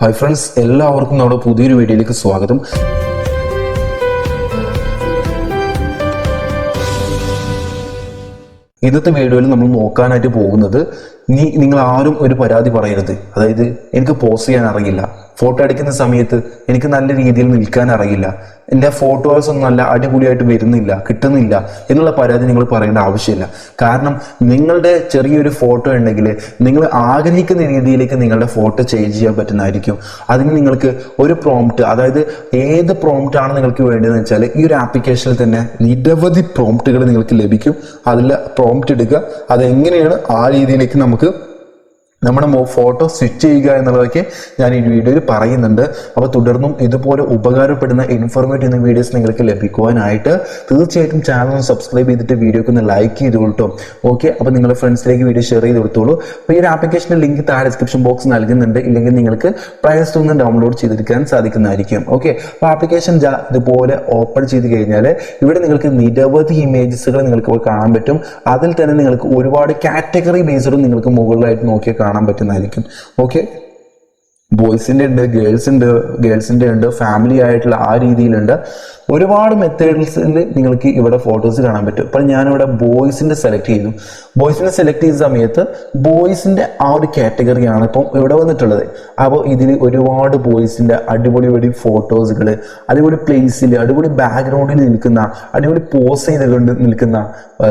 Hi friends, എല്ലാവർക്കും നമ്മുടെ പുതിയൊരു വീഡിയോയിലേക്ക് സ്വാഗതം. ഇന്നത്തെ വീഡിയോയിൽ നമ്മൾ നോക്കാനായിട്ട് പോകുന്നത്, നിങ്ങൾ ആരും ഒരു പരാതി പറയരുത്. അതായത് എനിക്ക് പോസ് ചെയ്യാൻ അറിയില്ല, ഫോട്ടോ എടുക്കുന്ന സമയത്ത് എനിക്ക് നല്ല രീതിയിൽ നിൽക്കാൻ അറിയില്ല, എൻ്റെ ഫോട്ടോസ് ഒന്നും നല്ല അടിപൊളിയായിട്ട് വരുന്നില്ല, കിട്ടുന്നില്ല എന്നുള്ള പരാതി നിങ്ങൾ പറയേണ്ട ആവശ്യമില്ല. കാരണം നിങ്ങളുടെ ചെറിയൊരു ഫോട്ടോ ഉണ്ടെങ്കിൽ നിങ്ങൾ ആഗ്രഹിക്കുന്ന രീതിയിലേക്ക് നിങ്ങളുടെ ഫോട്ടോ ചേഞ്ച് ചെയ്യാൻ പറ്റുന്നതായിരിക്കും. അതിന് നിങ്ങൾക്ക് ഒരു പ്രോംപ്റ്റ്, അതായത് ഏത് പ്രോംപ്റ്റ് ആണ് നിങ്ങൾക്ക് വേണ്ടതെന്ന് വെച്ചാൽ ഈ ഒരു ആപ്ലിക്കേഷനിൽ തന്നെ നിരവധി പ്രോംപ്റ്റുകൾ നിങ്ങൾക്ക് ലഭിക്കും. അതിൽ പ്രോംപ്റ്റ് എടുക്കുക, അതെങ്ങനെയാണ് ആ രീതിയിലേക്ക് നമുക്ക് നമ്മുടെ ഫോട്ടോ സ്വിച്ച് ചെയ്യുക എന്നുള്ളതൊക്കെ ഞാൻ ഈ വീഡിയോയിൽ പറയുന്നുണ്ട്. അപ്പോൾ തുടർന്നും ഇതുപോലെ ഉപകാരപ്പെടുന്ന ഇൻഫോർമേറ്റീവ് വീഡിയോസ് നിങ്ങൾക്ക് ലഭിക്കുവാനായിട്ട് തീർച്ചയായിട്ടും ചാനൽ സബ്സ്ക്രൈബ് ചെയ്തിട്ട് വീഡിയോക്ക് ഒന്ന് ലൈക്ക് ചെയ്ത് കൊടുത്തോ. ഓക്കെ, അപ്പോൾ നിങ്ങളുടെ ഫ്രണ്ട്സിലേക്ക് വീഡിയോ ഷെയർ ചെയ്ത് കൊടുത്തോളൂ. അപ്പോൾ ഈ ഒരു ആപ്ലിക്കേഷൻ്റെ ലിങ്ക് താഴെ ഡിസ്ക്രിപ്ഷൻ ബോക്സ് നൽകുന്നുണ്ട്, ഇല്ലെങ്കിൽ നിങ്ങൾക്ക് പ്ലേ സ്റ്റോറിൽ നിന്ന് ഡൗൺലോഡ് ചെയ്തെടുക്കാൻ സാധിക്കുന്നതായിരിക്കും. ഓക്കെ, അപ്പോൾ ആപ്ലിക്കേഷൻ ഇതുപോലെ ഓപ്പൺ ചെയ്ത് കഴിഞ്ഞാൽ ഇവിടെ നിങ്ങൾക്ക് നിരവധി ഇമേജസുകൾ നിങ്ങൾക്ക് കാണാൻ പറ്റും. അതിൽ തന്നെ നിങ്ങൾക്ക് ഒരുപാട് കാറ്റഗറി ബേസ്ഡും നിങ്ങൾക്ക് മുകളിലായിട്ട് നോക്കിയാൽ കാണാൻ പറ്റുന്നതായിരിക്കും. ഓക്കെ, ബോയ്സിന്റെ ഉണ്ട്, ഗേൾസിന്റെ ഉണ്ട്, ഫാമിലി ആയിട്ടുള്ള ആ രീതിയിലുണ്ട്. ഒരുപാട് മെത്തേഡ്സിൽ നിങ്ങൾക്ക് ഇവിടെ ഫോട്ടോസ് കാണാൻ പറ്റും. അപ്പോൾ ഞാനിവിടെ ബോയ്സിന്റെ സെലക്ട് ചെയ്തു. ബോയ്സിനെ സെലക്ട് ചെയ്ത സമയത്ത് ബോയ്സിന്റെ ആ ഒരു കാറ്റഗറിയാണ് ഇപ്പം ഇവിടെ വന്നിട്ടുള്ളത്. അപ്പോൾ ഇതിൽ ഒരുപാട് ബോയ്സിന്റെ അടിപൊളി ഫോട്ടോസുകൾ, അടിപൊളി പ്ലേസിൽ, അടിപൊളി ബാക്ക്ഗ്രൗണ്ടിൽ നിൽക്കുന്ന, അടിപൊളി പോസ് ചെയ്തുകൊണ്ട് നിൽക്കുന്ന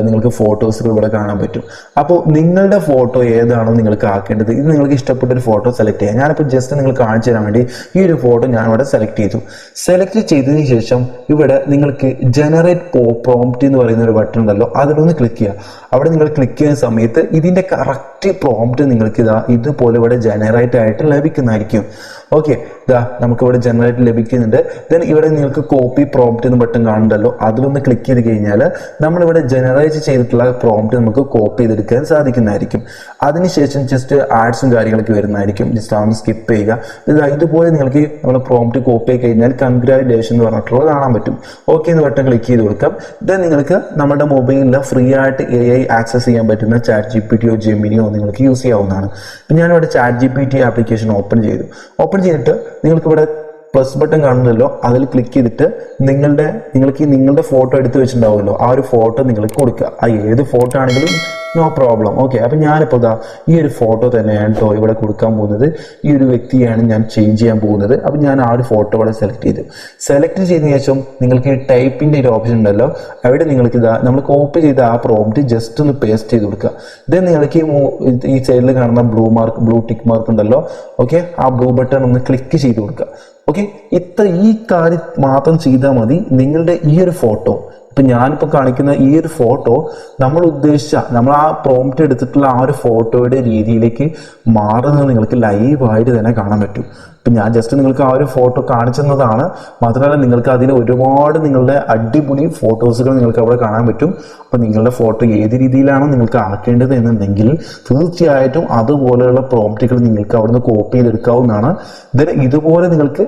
നിങ്ങൾക്ക് ഫോട്ടോസുകൾ ഇവിടെ കാണാൻ പറ്റും. അപ്പോൾ നിങ്ങളുടെ ഫോട്ടോ ഏതാണോ നിങ്ങൾക്ക് ആക്കേണ്ടത്, ഇത് നിങ്ങൾക്ക് ഇഷ്ടപ്പെട്ട ഒരു ഫോട്ടോ സെലക്ട് ചെയ്യാം. ഞാനിപ്പോൾ ജസ്റ്റ് നിങ്ങൾ കാണിച്ചു തരാൻ വേണ്ടി ഈ ഒരു ഫോട്ടോ ഞാൻ ഇവിടെ സെലക്ട് ചെയ്തു. സെലക്ട് ചെയ്തതിന് ശേഷം ഇവിടെ നിങ്ങൾക്ക് ജനറേറ്റ് പ്രോംപ്റ്റ് എന്ന് പറയുന്ന ഒരു ബട്ടൺ ഉണ്ടല്ലോ, അതിലൊന്ന് ക്ലിക്ക് ചെയ്യുക. അവിടെ നിങ്ങൾ ക്ലിക്ക് ചെയ്യുന്ന സമയത്ത് ഇതിന്റെ കറക്റ്റ് പ്രോംപ്റ്റ് നിങ്ങൾക്ക് ഇതുപോലെ ഇവിടെ ജനറേറ്റ് ആയിട്ട് ലഭിക്കുന്നതായിരിക്കും. ഓക്കെ, നമുക്കിവിടെ ജനറേറ്റ് ലഭിക്കുന്നുണ്ട്. ദെൻ ഇവിടെ നിങ്ങൾക്ക് കോപ്പി പ്രോംപ്റ്റ് എന്ന് ബട്ടൺ കാണുന്നുണ്ടല്ലോ, അതിലൊന്ന് ക്ലിക്ക് ചെയ്ത് കഴിഞ്ഞാൽ നമ്മളിവിടെ ജനറേറ്റ് ചെയ്തിട്ടുള്ള പ്രോംപ്റ്റ് നമുക്ക് കോപ്പി ചെയ്തെടുക്കാൻ സാധിക്കുന്നതായിരിക്കും. അതിനുശേഷം ജസ്റ്റ് ആഡ്സും കാര്യങ്ങളൊക്കെ വരുന്നതായിരിക്കും. ജസ്റ്റ് അതൊന്ന് സ്കിപ്പ് ചെയ്യുക. ഇതുപോലെ നിങ്ങൾക്ക് നമ്മുടെ പ്രോംപ്റ്റ് കോപ്പി ആയി കഴിഞ്ഞാൽ കൺഗ്രാജുലേഷൻ എന്ന് പറഞ്ഞിട്ടുള്ളത് കാണാൻ പറ്റും. ഓക്കെ എന്ന് ബട്ടൺ ക്ലിക്ക് ചെയ്ത് കൊടുക്കാം. ദെൻ നിങ്ങൾക്ക് നമ്മുടെ മൊബൈലിൽ ഫ്രീ ആയിട്ട് AI ആക്സസ് ചെയ്യാൻ പറ്റുന്ന ChatGPTയോ ജെമിനിയോ നിങ്ങൾക്ക് യൂസ് ചെയ്യാവുന്നതാണ്. ഞാനിവിടെ ChatGPT ആപ്ലിക്കേഷൻ ഓപ്പൺ ചെയ്തു. ഓപ്പൺ ചെയ്തിട്ട് നിങ്ങൾക്ക് ഇവിടെ പ്ലസ് ബട്ടൺ കാണുന്നല്ലോ, അതിൽ ക്ലിക്ക് ചെയ്തിട്ട് നിങ്ങൾക്ക് നിങ്ങളുടെ ഫോട്ടോ എടുത്ത് വെച്ചിട്ടുണ്ടാവുമല്ലോ, ആ ഒരു ഫോട്ടോ നിങ്ങൾക്ക് കൊടുക്കുക. ആ ഏത് ഫോട്ടോ ആണെങ്കിലും നോ പ്രോബ്ലം. ഓക്കെ, അപ്പം ഞാനിപ്പോൾ ഈ ഒരു ഫോട്ടോ തന്നെയാണ് കേട്ടോ ഇവിടെ കൊടുക്കാൻ പോകുന്നത്. ഈ ഒരു വ്യക്തിയാണ് ഞാൻ ചേഞ്ച് ചെയ്യാൻ പോകുന്നത്. അപ്പം ഞാൻ ആ ഒരു ഫോട്ടോ ഇവിടെ സെലക്ട് ചെയ്തു. സെലക്ട് ചെയ്തതിനു ശേഷം നിങ്ങൾക്ക് ടൈപ്പിൻ്റെ ഒരു ഓപ്ഷൻ ഉണ്ടല്ലോ, അവിടെ നിങ്ങൾക്ക് നമ്മൾ കോപ്പി ചെയ്ത ആ പ്രോംപ്റ്റ് ജസ്റ്റ് ഒന്ന് പേസ്റ്റ് ചെയ്ത് കൊടുക്കുക. ദെൻ നിങ്ങൾക്ക് ഈ സൈഡിൽ കാണുന്ന ബ്ലൂ ടിക്ക് മാർക്ക് ഉണ്ടല്ലോ, ഓക്കെ, ആ ബ്ലൂ ബട്ടൺ ഒന്ന് ക്ലിക്ക് ചെയ്ത് കൊടുക്കുക. ഓക്കെ, ഈ കാര്യം മാത്രം ചെയ്താൽ മതി. നിങ്ങളുടെ ഈ ഒരു ഫോട്ടോ, ഇപ്പം ഞാനിപ്പോൾ കാണിക്കുന്ന ഈ ഒരു ഫോട്ടോ നമ്മൾ ആ പ്രോംപ്റ്റ് എടുത്തിട്ടുള്ള ആ ഒരു ഫോട്ടോയുടെ രീതിയിലേക്ക് മാറുന്നത് നിങ്ങൾക്ക് ലൈവായിട്ട് തന്നെ കാണാൻ പറ്റും. ഇപ്പം ഞാൻ ജസ്റ്റ് നിങ്ങൾക്ക് ആ ഒരു ഫോട്ടോ കാണിച്ചെന്നതാണ്. മാത്രമല്ല നിങ്ങൾക്ക് അതിൽ ഒരുപാട് നിങ്ങളുടെ അടിപൊളി ഫോട്ടോസുകൾ നിങ്ങൾക്ക് അവിടെ കാണാൻ പറ്റും. അപ്പം നിങ്ങളുടെ ഫോട്ടോ ഏത് രീതിയിലാണോ നിങ്ങൾക്ക് ആക്കേണ്ടത് എന്നുണ്ടെങ്കിൽ തീർച്ചയായിട്ടും അതുപോലെയുള്ള പ്രോംപ്റ്റുകൾ നിങ്ങൾക്ക് അവിടുന്ന് കോപ്പി ചെയ്തെടുക്കാവുന്നതാണ്. ഇതുപോലെ നിങ്ങൾക്ക്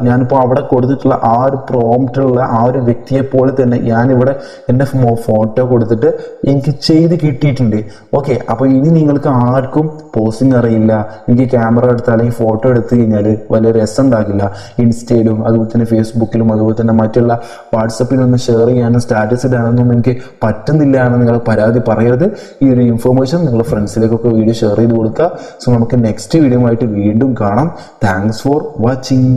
ഞാനിപ്പോൾ അവിടെ കൊടുത്തിട്ടുള്ള ആ ഒരു പ്രോംപ്റ്റിലുള്ള ആ ഒരു വ്യക്തിയെ പോലെ തന്നെ ഞാനിവിടെ എൻ്റെ ഫോട്ടോ കൊടുത്തിട്ട് എനിക്ക് ചെയ്ത് കിട്ടിയിട്ടുണ്ട്. ഓക്കെ, അപ്പോൾ ഇനി നിങ്ങൾക്ക് ആർക്കും പോസിങ് അറിയില്ല, എനിക്ക് ക്യാമറ എടുത്ത് അല്ലെങ്കിൽ ഫോട്ടോ എടുത്തു കഴിഞ്ഞാൽ വലിയ രസം ഉണ്ടാകില്ല, ഇൻസ്റ്റയിലും അതുപോലെ തന്നെ ഫേസ്ബുക്കിലും അതുപോലെ തന്നെ മറ്റുള്ള വാട്സപ്പിലൊന്നും ഷെയർ ചെയ്യാനും സ്റ്റാറ്റസ് ഇടാനൊന്നും എനിക്ക് പറ്റുന്നില്ല എന്ന് നിങ്ങൾ പരാതി പറയരുത്. ഈ ഒരു ഇൻഫർമേഷൻ നിങ്ങളുടെ ഫ്രണ്ട്സിലേക്കൊക്കെ വീഡിയോ ഷെയർ ചെയ്ത് കൊടുക്കുക. സോ നമുക്ക് നെക്സ്റ്റ് വീഡിയോ ആയിട്ട് വീണ്ടും കാണാം. Thanks for watching.